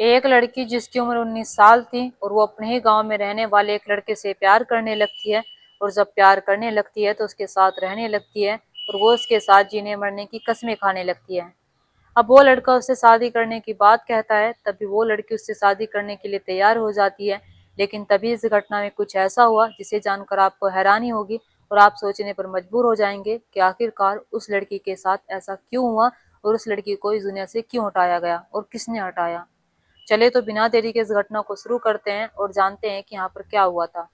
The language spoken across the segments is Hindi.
एक लड़की जिसकी उम्र 19 साल थी और वो अपने ही गांव में रहने वाले एक लड़के से प्यार करने लगती है। और जब प्यार करने लगती है तो उसके साथ रहने लगती है और वो उसके साथ जीने मरने की कस्में खाने लगती है। अब वो लड़का उससे शादी करने की बात कहता है, तभी वो लड़की उससे शादी करने के लिए तैयार हो जाती है। लेकिन तभी इस घटना में कुछ ऐसा हुआ जिसे जानकर आपको हैरानी होगी और आप सोचने पर मजबूर हो जाएंगे कि आखिरकार उस लड़की के साथ ऐसा क्यों हुआ और उस लड़की को इस दुनिया से क्यों हटाया गया और किसने हटाया। चले तो बिना देरी के इस घटना को शुरू करते हैं और जानते हैं कि यहाँ पर क्या हुआ था।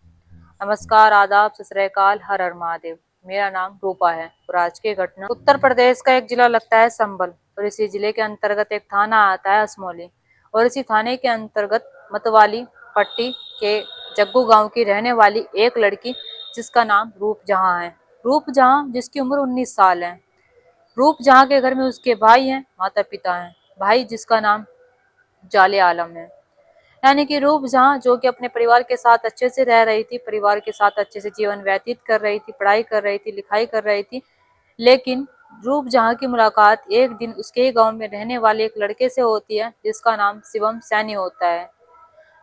नमस्कार, आदाब, सत श्री अकाल, हर हर महादेव। मेरा नाम रूपा है और आज की घटना उत्तर प्रदेश का एक जिला लगता है संभल और इसी जिले के अंतर्गत एक थाना आता है असमौली और इसी थाने के अंतर्गत मतवाली पट्टी के जग्गू गांव की रहने वाली एक लड़की जिसका नाम रूप जहां है। रूप जहां जिसकी उम्र 19 साल है। रूप जहां के घर में उसके भाई हैं, माता पिता हैं। भाई जिसका नाम जाले आलम है। यानी कि रूप जहां जो कि अपने परिवार के साथ अच्छे से रह रही थी, परिवार के साथ अच्छे से जीवन व्यतीत कर रही थी, पढ़ाई कर रही थी, लिखाई कर रही थी। लेकिन रूप जहां की मुलाकात एक दिन उसके ही गांव में रहने वाले एक लड़के से होती है जिसका नाम शिवम सैनी होता है।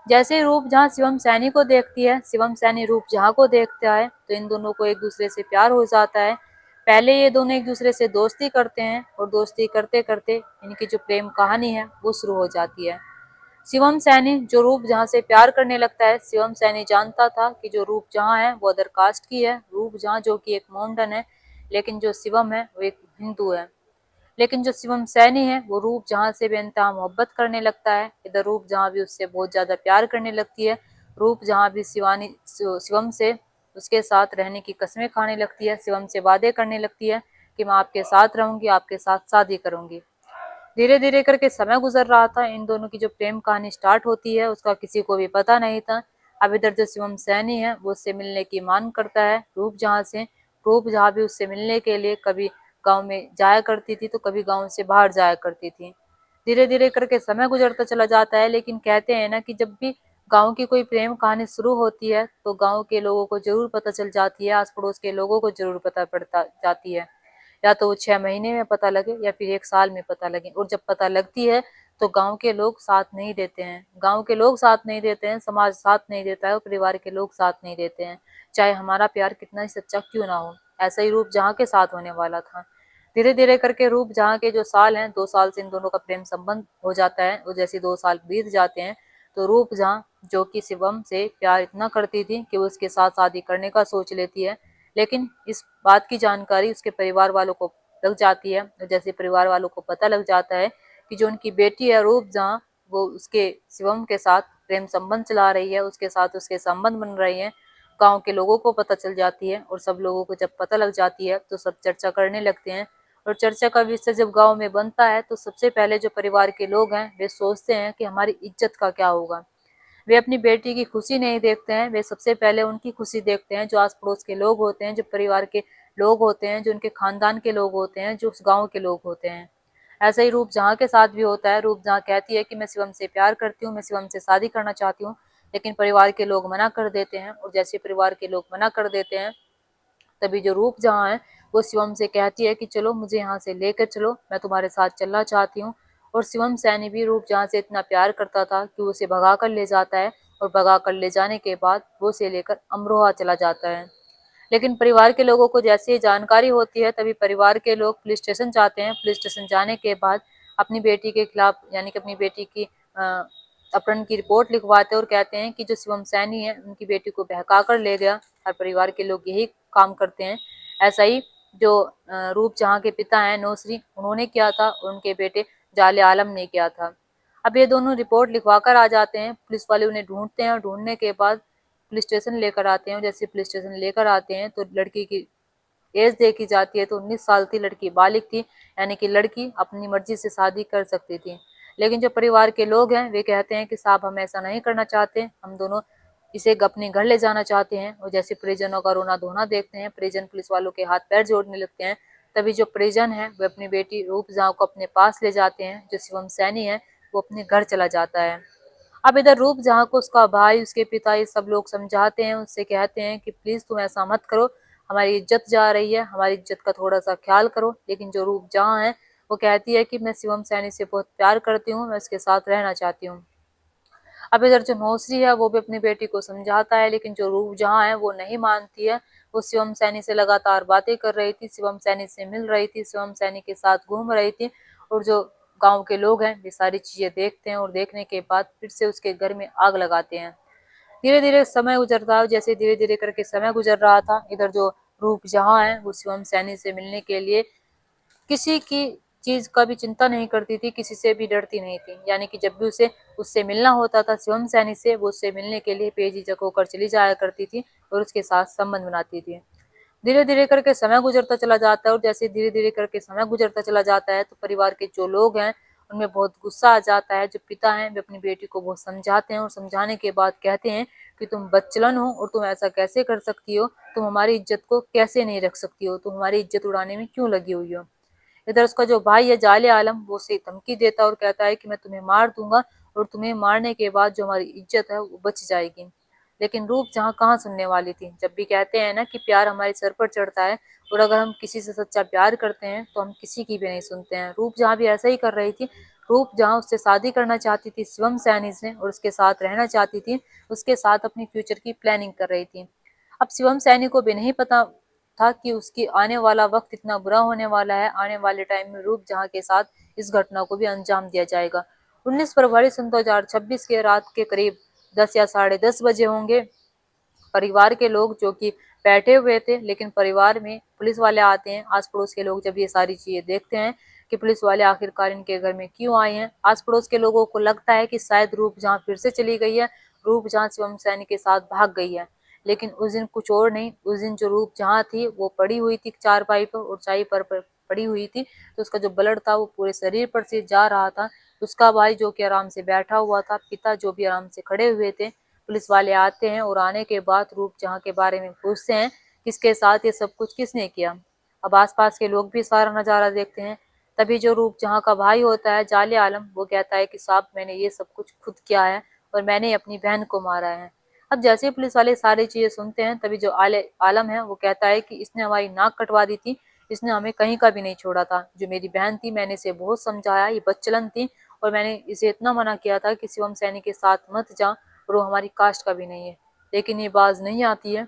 जैसे ही रूप जहां शिवम सैनी को देखती है, शिवम सैनी रूप जहां को देखता है तो इन दोनों को एक दूसरे से प्यार हो जाता है। पहले ये दोनों एक दूसरे से दोस्ती करते हैं और दोस्ती करते करते इनकी जो प्रेम कहानी है वो शुरू हो जाती है। शिवम सैनी जो रूप जहां से प्यार करने लगता है, शिवम सैनी जानता था कि जो रूप जहां है वो अदर कास्ट की है, रूप जहां जो कि एक मोमडन है, लेकिन जो शिवम है वो एक हिंदू है। लेकिन जो शिवम सैनी है वो रूप जहां से बेइंतहा मोहब्बत करने लगता है। इधर रूप जहां भी उससे बहुत ज्यादा प्यार करने लगती है। रूप जहां भी शिवम से उसके साथ रहने की कस्में खाने लगती है, शिवम से वादे करने लगती है कि मैं आपके साथ रहूंगी, आपके साथ शादी करूंगी। धीरे धीरे करके समय गुजर रहा था, इन दोनों की जो प्रेम कहानी स्टार्ट होती है उसका किसी को भी पता नहीं था। अब इधर जो शिवम सैनी है वो उससे मिलने की मांग करता है रूप जहां से। रूप जहां भी उससे मिलने के लिए कभी गांव में जाया करती थी तो कभी गांव से बाहर जाया करती थी। धीरे धीरे करके समय गुजरता चला जाता है, लेकिन कहते हैं ना कि जब भी गांव की कोई प्रेम कहानी शुरू होती है तो गांव के लोगों को जरूर पता चल जाती है, आस पड़ोस के लोगों को जरूर पता पड़ता जाती है। या तो वो 6 महीने में पता लगे या फिर 1 साल में पता लगे। और जब पता लगती है तो गांव के लोग साथ नहीं देते हैं, गांव के लोग साथ नहीं देते हैं, समाज साथ नहीं देता है और परिवार के लोग साथ नहीं देते हैं, चाहे हमारा प्यार कितना ही सच्चा क्यों ना हो। ऐसा ही रूप जहाँ के साथ होने वाला था। धीरे धीरे करके रूप जहाँ के जो साल हैं, 2 साल से इन दोनों का प्रेम संबंध हो जाता है और जैसे 2 साल बीत जाते हैं तो रूप जहाँ जो कि शिवम से प्यार इतना करती थी कि वो उसके साथ शादी करने का सोच लेती है। लेकिन इस बात की जानकारी उसके परिवार वालों को लग जाती है और जैसे परिवार वालों को पता लग जाता है कि जो उनकी बेटी है रूप जहाँ वो उसके शिवम के साथ प्रेम संबंध चला रही है, उसके साथ उसके संबंध बन रही है, गांव के लोगों को पता चल जाती है। और सब लोगों को जब पता लग जाती है तो सब चर्चा करने लगते हैं। और चर्चा का विषय जब गांव में बनता है तो सबसे पहले जो परिवार के लोग हैं वे सोचते हैं कि हमारी इज्जत का क्या होगा। वे अपनी बेटी की खुशी नहीं देखते हैं, वे सबसे पहले उनकी खुशी देखते हैं। जो आस पड़ोस के लोग होते हैं, जो परिवार के लोग होते हैं, जो उनके खानदान के लोग होते हैं, जो उस गांव के लोग होते हैं। ऐसा ही रूप जहाँ के साथ भी होता है। रूप जहाँ कहती है कि मैं शिवम से प्यार करती हूँ, मैं शिवम से शादी करना चाहती हूँ, लेकिन परिवार के लोग मना कर देते हैं। और जैसे परिवार के लोग मना कर देते हैं तभी जो रूप जहाँ है वो शिवम से कहती है कि चलो मुझे यहाँ से लेकर चलो, मैं तुम्हारे साथ चलना चाहती हूँ। और शिवम सैनी भी रूप जहाँ से इतना प्यार करता था कि उसे भगा कर ले जाता है और भगा कर ले जाने के बाद वो उसे लेकर अमरोहा चला जाता है। लेकिन परिवार के लोगों को जैसे ही जानकारी होती है तभी परिवार के लोग पुलिस स्टेशन जाते हैं। पुलिस स्टेशन जाने के बाद अपनी बेटी के खिलाफ यानी कि अपनी बेटी की अपहरण की रिपोर्ट लिखवाते हैं और कहते हैं कि जो शिवम सैनी है उनकी बेटी को बहका कर ले गया। और परिवार के लोग यही काम करते हैं। ऐसा ही जो रूप जहाँ के पिता हैं नौसरी, उन्होंने किया था और उनके बेटे जाले आलम ने किया था। अब ये दोनों रिपोर्ट लिखवा कर आ जाते हैं, पुलिस वाले उन्हें ढूंढते हैं और ढूंढने के बाद पुलिस स्टेशन लेकर आते हैं। जैसे पुलिस स्टेशन लेकर आते हैं तो लड़की की एज देखी जाती है तो 19 साल थी, लड़की बालिग थी, यानी कि लड़की अपनी मर्जी से शादी कर सकती थी। लेकिन जो परिवार के लोग हैं वे कहते हैं कि साहब हम ऐसा नहीं करना चाहते, हम दोनों इसे अपने घर ले जाना चाहते हैं। और जैसे परिजनों का रोना धोना देखते हैं, परिजन पुलिस वालों के हाथ पैर जोड़ने लगते हैं। तभी जो परिजन है वे अपनी बेटी रूप जहाँ को अपने पास ले जाते हैं। जो शिवम सैनी है वो अपने घर चला जाता है। अब इधर रूप जहाँ को उसका भाई, उसके पिता, ये सब लोग समझाते हैं, उससे कहते हैं कि प्लीज तुम ऐसा मत करो, हमारी इज्जत जा रही है, हमारी इज्जत का थोड़ा सा ख्याल करो। लेकिन जो रूप जहाँ है वो कहती है कि मैं शिवम सैनी से बहुत प्यार करती हूँ, मैं उसके साथ रहना चाहती हूँ। अब इधर जो नौसरी है वो भी अपनी बेटी को समझाता है, लेकिन जो रूप जहाँ है वो नहीं मानती है। वो शिवम सैनी से लगातार बातें कर रही थी, शिवम सैनी से मिल रही थी, शिवम सैनी के साथ घूम रही थी। और जो गांव के लोग हैं वे सारी चीजें देखते हैं और देखने के बाद फिर से उसके घर में आग लगाते हैं। धीरे धीरे समय गुजरता है, जैसे धीरे धीरे करके समय गुजर रहा था, इधर जो रूप जहाँ है वो शिवम सैनी से मिलने के लिए किसी की चीज का भी चिंता नहीं करती थी, किसी से भी डरती नहीं थी। यानी कि जब भी उसे उससे मिलना होता था शिवम सैनी से, वो उससे मिलने के लिए बेझिझक होकर चली जाया करती थी और उसके साथ संबंध बनाती थी। धीरे धीरे करके समय गुजरता चला जाता है और जैसे धीरे धीरे करके समय गुजरता चला जाता है तो परिवार के जो लोग हैं उनमें बहुत गुस्सा आ जाता है। जो पिता हैं वे अपनी बेटी को बहुत समझाते हैं और समझाने के बाद कहते हैं कि तुम बच्चलन हो और तुम ऐसा कैसे कर सकती हो, तुम हमारी इज्जत को कैसे नहीं रख सकती हो, तुम हमारी इज्जत उड़ाने में क्यों लगी हुई हो। इधर उसका जो भाई है जाले आलम वो उसे धमकी देता है और कहता है कि मैं तुम्हें मार दूंगा और तुम्हें मारने के बाद जो हमारी इज्जत है वो बच जाएगी। लेकिन रूप जहाँ कहाँ सुनने वाली थी। जब भी कहते हैं ना कि प्यार हमारे सर पर चढ़ता है और अगर हम किसी से सच्चा प्यार करते हैं तो हम किसी की भी नहीं सुनते हैं। रूप जहाँ भी ऐसा ही कर रही थी। रूप जहाँ उससे शादी करना चाहती थी शिवम सैनी से और उसके साथ रहना चाहती थी, उसके साथ अपनी फ्यूचर की प्लानिंग कर रही थी। अब शिवम सैनी को भी नहीं पता था कि उसकी आने वाला वक्त इतना बुरा होने वाला है। आने वाले टाइम में रूप जहाँ के साथ इस घटना को भी अंजाम दिया जाएगा। 19 फरवरी सन 2026 के रात के करीब 10 या 10:30 बजे होंगे। परिवार के लोग जो कि बैठे हुए थे, लेकिन परिवार में पुलिस वाले आते हैं। आस पड़ोस के लोग जब ये सारी चीजें देखते हैं कि पुलिस वाले आखिरकार इनके घर में क्यों आए हैं, आस पड़ोस के लोगों को लगता है कि शायद रूप जहाँ फिर से चली गई है, रूप जहाँ शिवम सैनी के साथ भाग गई है। लेकिन उस दिन कुछ और नहीं। उस दिन जो रूप जहाँ थी वो पड़ी हुई थी चारपाई पर और चाई पर पड़ी हुई थी, तो उसका जो ब्लड था वो पूरे शरीर पर से जा रहा था। उसका भाई जो कि आराम से बैठा हुआ था, पिता जो भी आराम से खड़े हुए थे। पुलिस वाले आते हैं और आने के बाद रूप जहाँ के बारे में पूछते हैं किसके साथ ये सब कुछ किसने किया। अब आसपास के लोग भी सारा नजारा देखते हैं। तभी जो रूप जहाँ का भाई होता है जाले आलम वो कहता है कि साहब मैंने ये सब कुछ खुद किया है और मैंने अपनी बहन को मारा है। अब जैसे ही पुलिस वाले सारी चीजें सुनते हैं तभी जो आलम है वो कहता है कि इसने हमारी नाक कटवा दी थी, इसने हमें कहीं का भी नहीं छोड़ा था। जो मेरी बहन थी मैंने इसे बहुत समझाया, ये बच्चलन थी और मैंने इसे इतना मना किया था कि शिवम सैनी के साथ मत जा और वो हमारी कास्ट का भी नहीं है। लेकिन ये बाज नहीं आती है,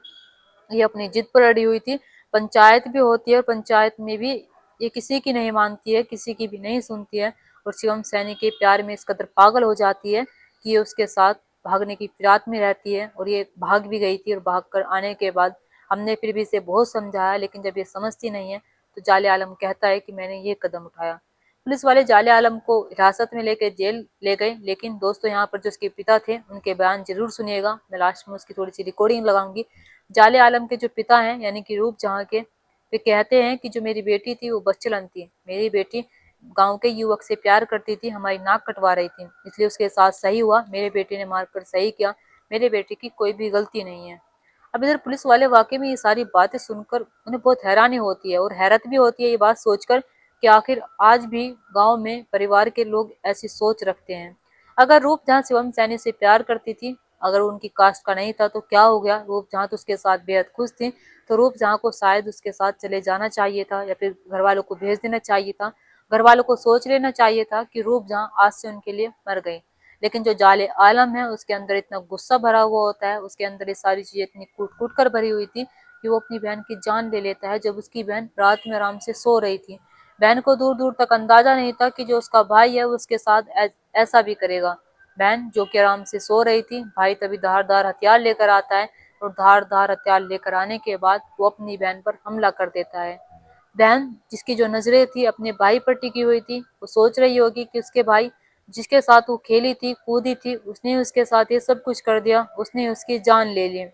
ये अपनी जिद पर अड़ी हुई थी। पंचायत भी होती है और पंचायत में भी ये किसी की नहीं मानती है, किसी की भी नहीं सुनती है और शिवम सैनी के प्यार में इस कदर पागल हो जाती है कि ये उसके साथ भागने की फिराक में रहती है। और ये भाग भी गई थी और भाग कर आने के बाद हमने फिर भी इसे बहुत समझाया, लेकिन जब ये समझती नहीं है तो जाले आलम कहता है कि मैंने ये कदम उठाया। पुलिस वाले जाले आलम को हिरासत में लेकर जेल ले गए। लेकिन दोस्तों यहाँ पर जो उसके पिता थे उनके बयान जरूर सुनिएगा, मैं लास्ट में उसकी थोड़ी सी रिकॉर्डिंग लगाऊंगी। जाले आलम के जो पिता हैं यानी कि रूप जहाँ के, वे कहते हैं कि जो मेरी बेटी थी वो बच्चलन थी, मेरी बेटी गांव के युवक से प्यार करती थी, हमारी नाक कटवा रही थी, इसलिए उसके साथ सही हुआ, मेरे बेटे ने मारकर सही किया, मेरे बेटे की कोई भी गलती नहीं है। अब इधर पुलिस वाले वाकई में ये सारी बातें सुनकर उन्हें बहुत हैरानी होती है और हैरत भी होती है ये बात सोचकर कि आखिर आज भी गांव में परिवार के लोग ऐसी सोच रखते हैं। अगर रूप जहाँ शिवम सैनी से प्यार करती थी, अगर उनकी कास्ट का नहीं था तो क्या हो गया, रूप जहाँ तो उसके साथ बेहद खुश थी, तो रूप जहाँ को शायद उसके साथ चले जाना चाहिए था या फिर घर वालों को भेज देना चाहिए था। घर वालों को सोच लेना चाहिए था कि रूप जहाँ आज से उनके लिए मर गई। लेकिन जो जाले आलम है उसके अंदर इतना गुस्सा भरा हुआ होता है, उसके अंदर ये सारी चीजें इतनी कूट कूट कर भरी हुई थी कि वो अपनी बहन की जान ले लेता है जब उसकी बहन रात में आराम से सो रही थी। बहन को दूर दूर तक अंदाजा नहीं था कि जो उसका भाई है वो उसके साथ ऐसा भी करेगा। बहन जो कि आराम से सो रही थी, भाई तभी धारदार हथियार लेकर आता है और धारदार हथियार लेकर आने के बाद वो अपनी बहन पर हमला कर देता है। बहन जिसकी जो नजरें थी अपने भाई पर टिकी हुई थी, वो सोच रही होगी कि उसके भाई जिसके साथ वो खेली थी कूदी थी उसने उसके साथ ये सब कुछ कर दिया, उसने उसकी जान ले ली।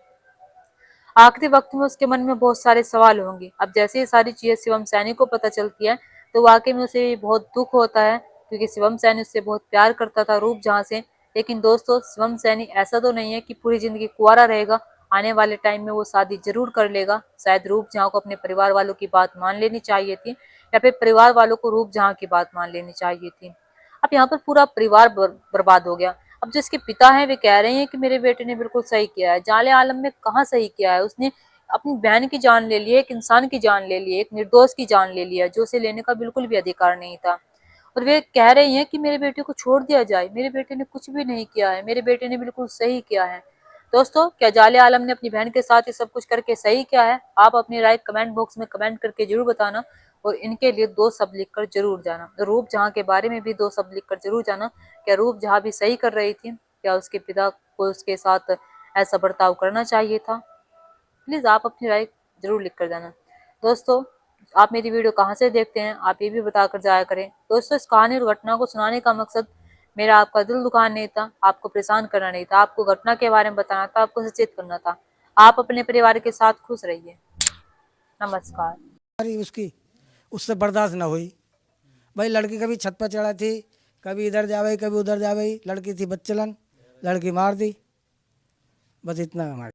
आखिरी वक्त में उसके मन में बहुत सारे सवाल होंगे। अब जैसे ये सारी चीजें शिवम सैनी को पता चलती है तो वाकई में उसे बहुत दुख होता है, क्योंकि शिवम सैनी उससे बहुत प्यार करता था रूप जहाँ से। लेकिन दोस्तों शिवम सैनी ऐसा तो नहीं है कि पूरी जिंदगी कुंवारा रहेगा, आने वाले टाइम में वो शादी जरूर कर लेगा। शायद रूप जहाँ को अपने परिवार वालों की बात मान लेनी चाहिए थी या फिर परिवार वालों को रूप जहाँ की बात मान लेनी चाहिए थी। अब यहाँ पर पूरा परिवार बर्बाद हो गया। अब जो इसके पिता हैं वे कह रहे हैं कि मेरे बेटे ने बिल्कुल सही किया है। जाले आलम ने कहाँ सही किया है, उसने अपनी बहन की जान ले ली है, एक इंसान की जान ले ली है, एक निर्दोष की जान ले लिया जो उसे लेने का बिल्कुल भी अधिकार नहीं था। और वे कह रही हैं कि मेरे बेटे को छोड़ दिया जाए, मेरे बेटे ने कुछ भी नहीं किया है, मेरे बेटे ने बिल्कुल सही किया है। दोस्तों, क्या जाले आलम ने अपनी बहन के साथ ये सब कुछ करके सही किया है? आप अपनी राय कमेंट बॉक्स में कमेंट करके जरूर बताना, और इनके लिए 2 शब्द लिखकर जरूर जाना। रूप जहाँ के बारे में भी 2 शब्द लिखकर जरूर जाना। क्या रूप जहाँ भी सही कर रही थी? क्या उसके पिता को उसके साथ ऐसा बर्ताव करना चाहिए था? प्लीज आप अपनी राय जरूर लिख कर जाना। दोस्तों, आप मेरी वीडियो कहाँ से देखते हैं, आप ये भी बताकर जाया करें। दोस्तों, इस कहानी और घटना को सुनाने का मकसद मेरा आपका दिल दुखाना नहीं था, आपको परेशान करना नहीं था, आपको घटना के बारे में बताना था, आपको सचेत करना था। आप अपने परिवार के साथ खुश रहिए। नमस्कार। अरे उसकी उससे बर्दाश्त ना हुई भाई। लड़की कभी छत पर चढ़ा थी, कभी इधर जावे कभी उधर जावे। लड़की थी बच्चलन, लड़की मार दी। बस इतना हमारे